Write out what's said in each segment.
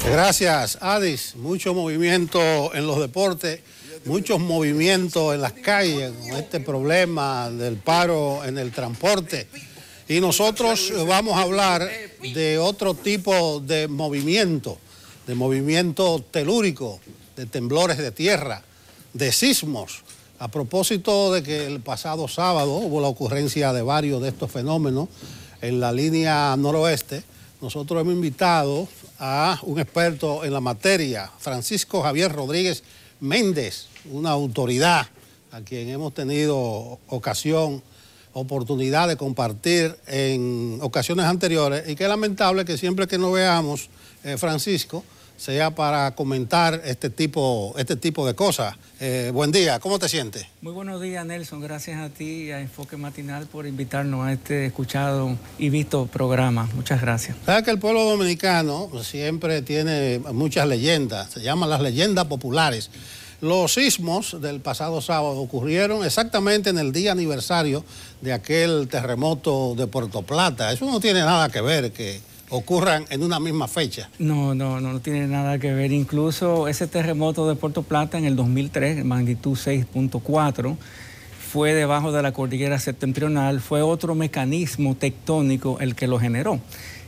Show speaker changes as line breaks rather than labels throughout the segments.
Gracias, Adis. Mucho movimiento en los deportes, muchos movimientos en las calles con este problema del paro en el transporte. Y nosotros vamos a hablar de otro tipo de movimiento telúrico, de temblores de tierra, de sismos. A propósito de que el pasado sábado hubo la ocurrencia de varios de estos fenómenos en la línea noroeste, nosotros hemos invitado a un experto en la materia, Francisco Javier Rodríguez Méndez, una autoridad a quien hemos tenido oportunidad de compartir en ocasiones anteriores, y que es lamentable que siempre que nos veamos, Francisco, sea para comentar este tipo de cosas. Buen día, ¿cómo te sientes?
Muy buenos días, Nelson. Gracias a ti y a Enfoque Matinal por invitarnos a este escuchado y visto programa. Muchas gracias.
Sabes que el pueblo dominicano siempre tiene muchas leyendas, se llaman las leyendas populares. Los sismos del pasado sábado ocurrieron exactamente en el día aniversario de aquel terremoto de Puerto Plata. Eso no tiene nada que ver que ocurran en una misma fecha.
No tiene nada que ver. Incluso ese terremoto de Puerto Plata en el 2003, magnitud 6.4, fue debajo de la cordillera septentrional, fue otro mecanismo tectónico el que lo generó.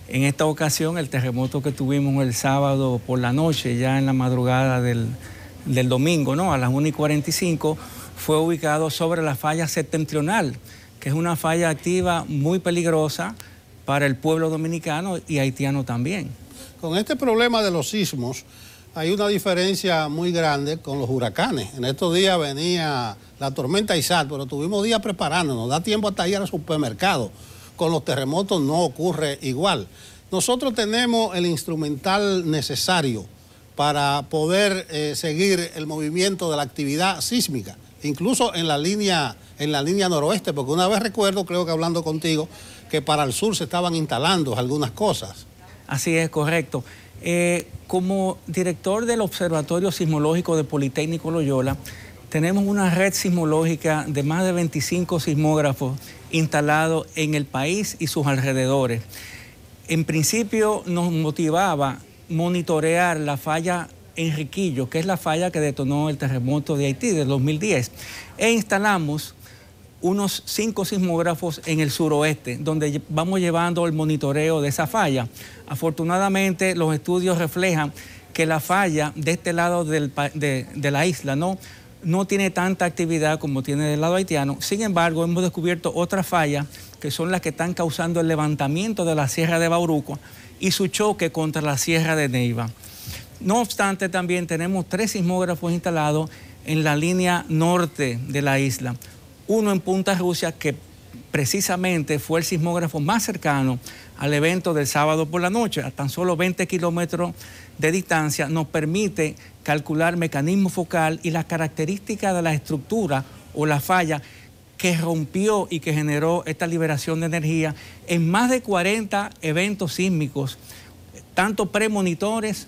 En esta ocasión, el terremoto que tuvimos el sábado por la noche, ya en la madrugada del domingo, ¿no? A las 1:45, fue ubicado sobre la falla septentrional, que es una falla activa muy peligrosa para el pueblo dominicano y haitiano también.
Con este problema de los sismos hay una diferencia muy grande con los huracanes. En estos días venía la tormenta Isaac, pero tuvimos días preparándonos, da tiempo hasta ir al supermercado. Con los terremotos no ocurre igual. Nosotros tenemos el instrumental necesario para poder seguir el movimiento de la actividad sísmica, incluso en la línea noroeste, porque una vez recuerdo, creo que hablando contigo, que para el sur se estaban instalando algunas cosas.
Así es, correcto. Como director del Observatorio Sismológico de Politécnico Loyola, tenemos una red sismológica de más de 25 sismógrafos instalados en el país y sus alrededores. En principio nos motivaba monitorear la falla Enriquillo, que es la falla que detonó el terremoto de Haití del 2010, e instalamos unos 5 sismógrafos en el suroeste, donde vamos llevando el monitoreo de esa falla. Afortunadamente, los estudios reflejan que la falla de este lado de la isla no tiene tanta actividad como tiene del lado haitiano. Sin embargo, hemos descubierto otras fallas que son las que están causando el levantamiento de la Sierra de Bauruco y su choque contra la Sierra de Neiva. No obstante, también tenemos 3 sismógrafos instalados en la línea norte de la isla. Uno en Punta Rusia, que precisamente fue el sismógrafo más cercano al evento del sábado por la noche, a tan solo 20 kilómetros de distancia, nos permite calcular mecanismo focal y las características de la estructura o la falla que rompió y que generó esta liberación de energía en más de 40 eventos sísmicos, tanto premonitores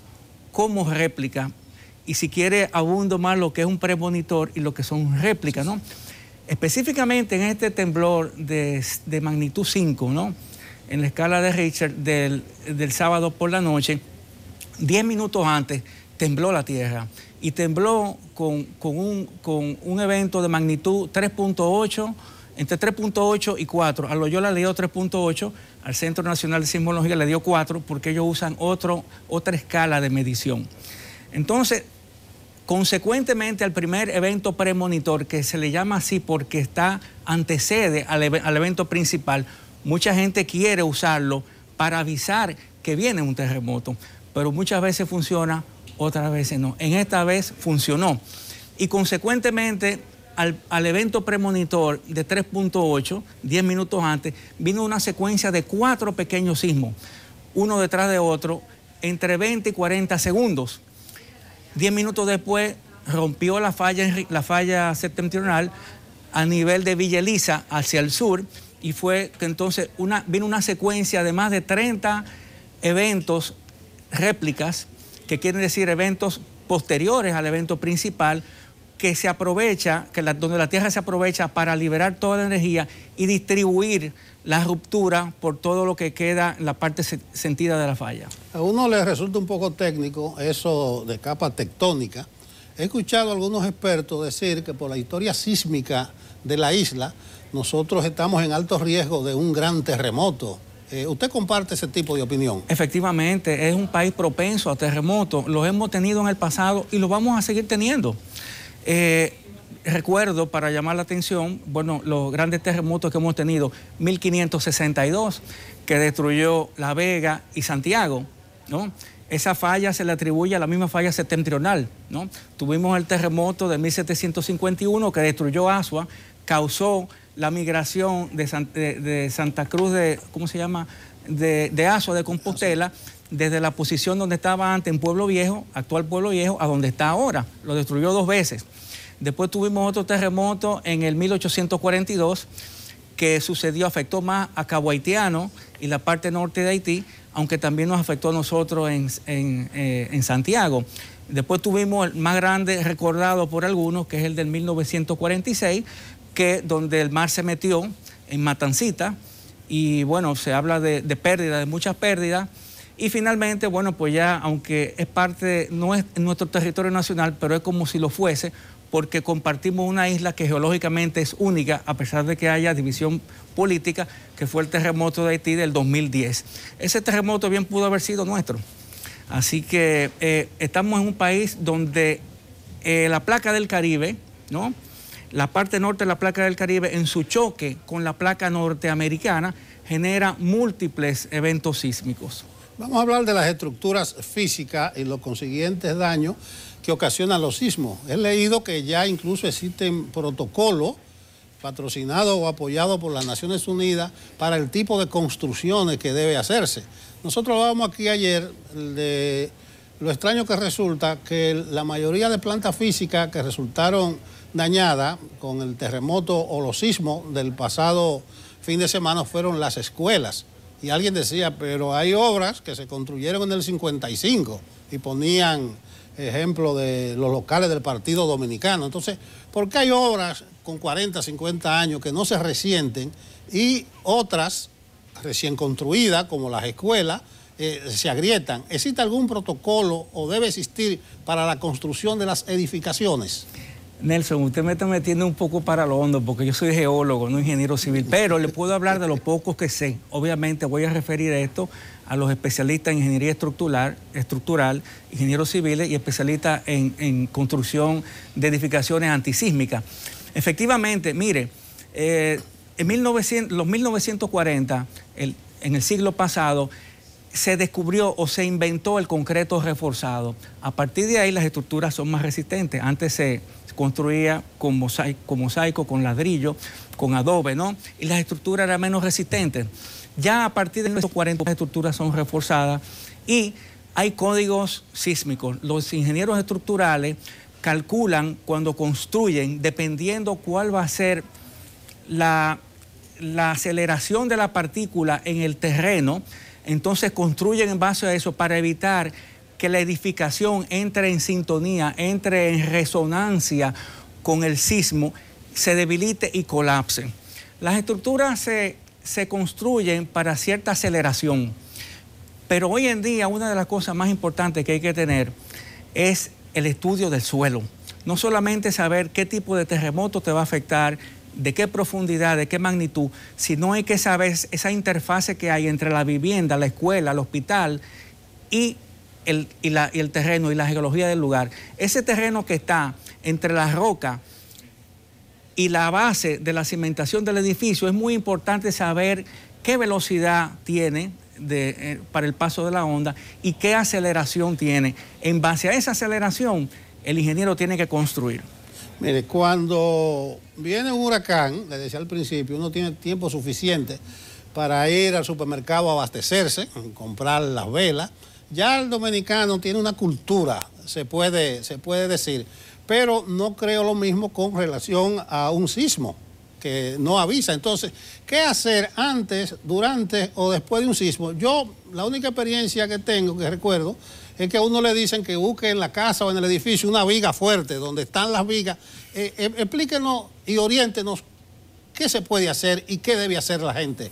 como réplicas. Y si quiere, abundo más lo que es un premonitor y lo que son réplicas, ¿no? Específicamente en este temblor de magnitud 5, ¿no? En la escala de Richter del sábado por la noche, 10 minutos antes tembló la tierra y tembló con un evento de magnitud 3.8, entre 3.8 y 4. A Loyola le dio 3.8, al Centro Nacional de Sismología le dio 4, porque ellos usan otra escala de medición. Entonces, consecuentemente al primer evento premonitor, que se le llama así porque antecede al evento principal, mucha gente quiere usarlo para avisar que viene un terremoto, pero muchas veces funciona, otras veces no. En esta vez funcionó. Y consecuentemente al evento premonitor de 3.8, 10 minutos antes, vino una secuencia de 4 pequeños sismos, uno detrás de otro, entre 20 y 40 segundos. 10 minutos después rompió la falla septentrional a nivel de Villa Elisa hacia el sur, y fue que entonces vino una secuencia de más de 30 eventos réplicas, que quieren decir eventos posteriores al evento principal, que se aprovecha, donde la Tierra se aprovecha para liberar toda la energía y distribuir la ruptura por todo lo que queda en la parte sentida de la falla.
A uno le resulta un poco técnico eso de capa tectónica. He escuchado a algunos expertos decir que por la historia sísmica de la isla, nosotros estamos en alto riesgo de un gran terremoto. ¿Usted comparte ese tipo de opinión?
Efectivamente, es un país propenso a terremotos. Los hemos tenido en el pasado y los vamos a seguir teniendo. Recuerdo, para llamar la atención, bueno, los grandes terremotos que hemos tenido, 1562, que destruyó La Vega y Santiago, ¿no? Esa falla se le atribuye a la misma falla septentrional, ¿no? Tuvimos el terremoto de 1751 que destruyó Asua, causó la migración de Santa Cruz ¿cómo se llama? De Asua, de Compostela, desde la posición donde estaba antes en Pueblo Viejo, actual Pueblo Viejo, a donde está ahora. Lo destruyó 2 veces. Después tuvimos otro terremoto en el 1842 que sucedió, afectó más a Cabo Haitiano y la parte norte de Haití, aunque también nos afectó a nosotros en Santiago. Después tuvimos el más grande recordado por algunos, que es el del 1946, donde el mar se metió en Matancita y bueno, se habla de pérdida, de muchas pérdidas. Y finalmente, bueno, pues ya, aunque es parte, no es nuestro territorio nacional, pero es como si lo fuese, porque compartimos una isla que geológicamente es única, a pesar de que haya división política, que fue el terremoto de Haití del 2010. Ese terremoto bien pudo haber sido nuestro. Así que estamos en un país donde la placa del Caribe, ¿no? La parte norte de la placa del Caribe, en su choque con la placa norteamericana, genera múltiples eventos sísmicos.
Vamos a hablar de las estructuras físicas y los consiguientes daños que ocasionan los sismos. He leído que ya incluso existen protocolos patrocinados o apoyados por las Naciones Unidas para el tipo de construcciones que debe hacerse. Nosotros hablábamos aquí ayer de lo extraño que resulta que la mayoría de plantas físicas que resultaron dañadas con el terremoto o los sismos del pasado fin de semana fueron las escuelas. Y alguien decía, pero hay obras que se construyeron en el 55 y ponían ejemplo de los locales del Partido Dominicano. Entonces, ¿por qué hay obras con 40, 50 años que no se resienten y otras recién construidas, como las escuelas, se agrietan? ¿Existe algún protocolo o debe existir para la construcción de las edificaciones?
Nelson, usted me está metiendo un poco para lo hondo porque yo soy geólogo, no ingeniero civil, pero le puedo hablar de lo poco que sé. Obviamente voy a referir esto a los especialistas en ingeniería estructural, ingenieros civiles y especialistas en construcción de edificaciones antisísmicas. Efectivamente, mire, en los 1940, en el siglo pasado, se descubrió o se inventó el concreto reforzado. A partir de ahí las estructuras son más resistentes. Antes se construía con mosaico, con ladrillo, con adobe, ¿no? Y las estructuras eran menos resistentes. Ya a partir de 1940 las estructuras son reforzadas y hay códigos sísmicos. Los ingenieros estructurales calculan cuando construyen, dependiendo cuál va a ser la aceleración de la partícula en el terreno, entonces construyen en base a eso para evitar que la edificación entre en sintonía, entre en resonancia con el sismo, se debilite y colapse. Las estructuras se construyen para cierta aceleración, pero hoy en día una de las cosas más importantes que hay que tener es el estudio del suelo. No solamente saber qué tipo de terremoto te va a afectar, de qué profundidad, de qué magnitud, sino hay que saber esa interfase que hay entre la vivienda, la escuela, el hospital y el terreno y la geología del lugar. Ese terreno que está entre la roca y la base de la cimentación del edificio, es muy importante saber qué velocidad tiene para el paso de la onda y qué aceleración tiene. En base a esa aceleración, el ingeniero tiene que construir.
Mire, cuando viene un huracán, le decía al principio, uno tiene tiempo suficiente para ir al supermercado a abastecerse, comprar las velas. Ya el dominicano tiene una cultura, se puede decir, pero no creo lo mismo con relación a un sismo. que no avisa. Entonces, ¿qué hacer antes, durante o después de un sismo? Yo, la única experiencia que tengo, que recuerdo, es que a uno le dicen que busque en la casa o en el edificio una viga fuerte, donde están las vigas. Explíquenos y oriéntenos qué se puede hacer y qué debe hacer la gente.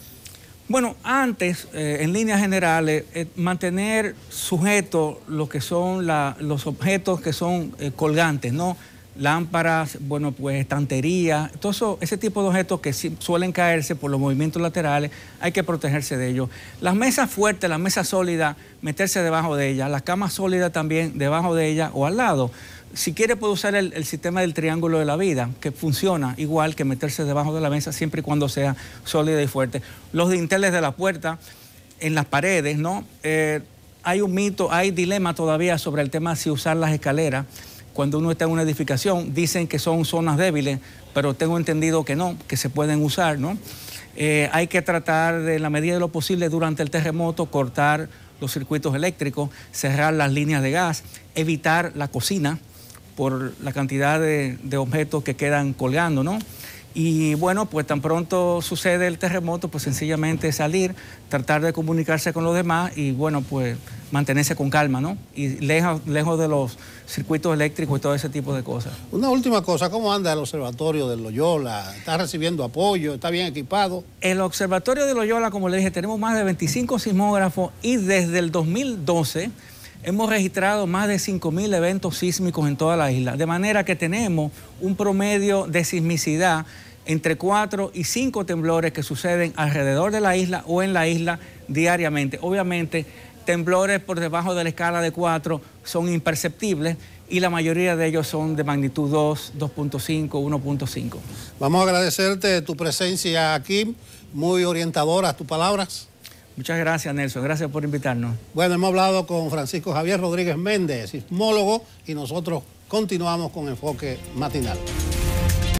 Bueno, antes, en líneas generales, mantener sujetos lo que son los objetos que son colgantes, ¿no? Lámparas, bueno, pues estanterías, todo eso, ese tipo de objetos que suelen caerse por los movimientos laterales, hay que protegerse de ellos. Las mesas fuertes, las mesas sólidas, meterse debajo de ellas, las camas sólidas también debajo de ellas o al lado. Si quiere puede usar el sistema del triángulo de la vida, que funciona igual que meterse debajo de la mesa siempre y cuando sea sólida y fuerte. Los dinteles de la puerta, en las paredes, ¿no? Hay un mito, hay dilema todavía sobre el tema de si usar las escaleras. Cuando uno está en una edificación, dicen que son zonas débiles, pero tengo entendido que no, que se pueden usar, ¿no? Hay que tratar de, en la medida de lo posible, durante el terremoto, cortar los circuitos eléctricos, cerrar las líneas de gas, evitar la cocina por la cantidad de objetos que quedan colgando, ¿no? Y bueno, pues tan pronto sucede el terremoto, pues sencillamente salir, tratar de comunicarse con los demás y bueno, pues mantenerse con calma, ¿no? Y lejos de los circuitos eléctricos y todo ese tipo de cosas.
Una última cosa, ¿cómo anda el observatorio de Loyola? ¿Está recibiendo apoyo? ¿Está bien equipado?
El observatorio de Loyola, como le dije, tenemos más de 25 sismógrafos y desde el 2012 hemos registrado más de 5.000 eventos sísmicos en toda la isla, de manera que tenemos un promedio de sismicidad entre 4 y 5 temblores que suceden alrededor de la isla o en la isla diariamente. Obviamente, temblores por debajo de la escala de 4 son imperceptibles y la mayoría de ellos son de magnitud 2, 2.5, 1.5.
Vamos a agradecerte tu presencia aquí, muy orientadora tus palabras.
Muchas gracias, Nelson. Gracias por invitarnos.
Bueno, hemos hablado con Francisco Javier Rodríguez Méndez, sismólogo, y nosotros continuamos con Enfoque Matinal.